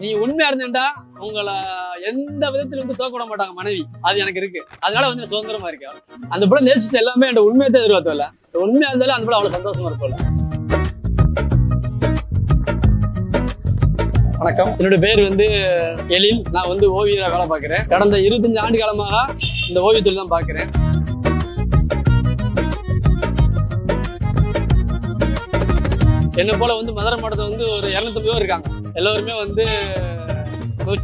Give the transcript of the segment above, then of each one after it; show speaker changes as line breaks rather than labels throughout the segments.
நீ உண்மையா இருந்தேன்டா உங்களை எந்த விதத்துல வந்து தோக்க விட மாட்டாங்க மனைவி. அது எனக்கு இருக்கு. அதனால வந்து சுதந்திரமா இருக்கேன். அந்த படம் நேசிச்சது எல்லாமே என் உண்மையை தான் எதிர்பார்த்தல. உண்மையா இருந்தாலும் அந்த படம் அவ்வளவு சந்தோஷமா இருப்போம்ல. வணக்கம், என்னோட பேர் வந்து எழில். நான் வந்து ஓவியரா வேலை பார்க்கிறேன். கடந்த 25 ஆண்டு காலமாக இந்த ஓவியத்தில் தான் பார்க்கிறேன். என்ன போல வந்து மதுரை மாவட்டத்தில் வந்து ஒரு 250 பேர் இருக்காங்க. எல்லாருமே வந்து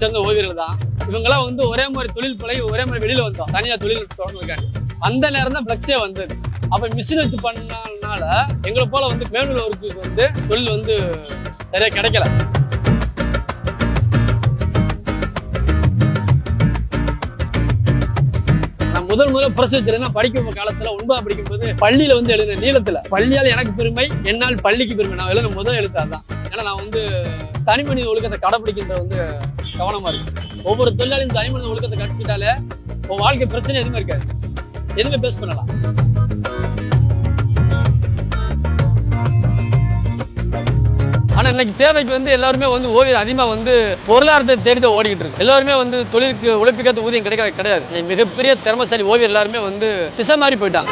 சிறந்த ஓவியர்கள் தான். இவங்கெல்லாம் வந்து ஒரே மாதிரி தொழில் பழகி ஒரே மாதிரி வெளியில வந்தோம். தனியா தொழில் தொடர்ந்துருக்காங்க. அந்த நேரம் தான் பிளக்ஸே வந்தது. அப்ப மிஷின் வச்சு பண்ணனால எங்களை போல வந்து மேனுவல் ஒர்க்கு வந்து தொழில் வந்து சரியா கிடைக்கல. முதல்ல பிரஸ் வச்சிருந்தா படிக்கும் காலத்துல 9ஆம் படிக்கும் போது பள்ளியில வந்து எழுதின நீளத்துல பள்ளியால் எனக்கு பெருமை, என்னால் பள்ளிக்கு பெருமை. நான் எழுதின முதல் எழுத்தாதான். ஏன்னா நான் வந்து தனிமனித ஒழுக்கத்தை கடைபிடிக்கின்ற வந்து கவனமா இருக்கு. ஒவ்வொரு தொழிலாளியும் தனிமனித ஒழுக்கத்தை கற்றுக்கிட்டாலே உன் வாழ்க்கை பிரச்சனை எதுவுமே இருக்காது. எதுவுமே பேஸ் பண்ணலாம். ஆனா இன்னைக்கு தேவைக்கு வந்து எல்லாருமே வந்து ஓவியம் அதிகமா வந்து பொருளாதாரத்தை தேடிதான் ஓடிக்கிட்டு இருக்கு. எல்லாருமே வந்து தொழிலுக்கு உழைப்புக்கேற்ற ஊதியம் கிடையாது. மிகப்பெரிய திறமைசாலி ஓவியர் எல்லாருமே வந்து திசை மாறி போயிட்டாங்க.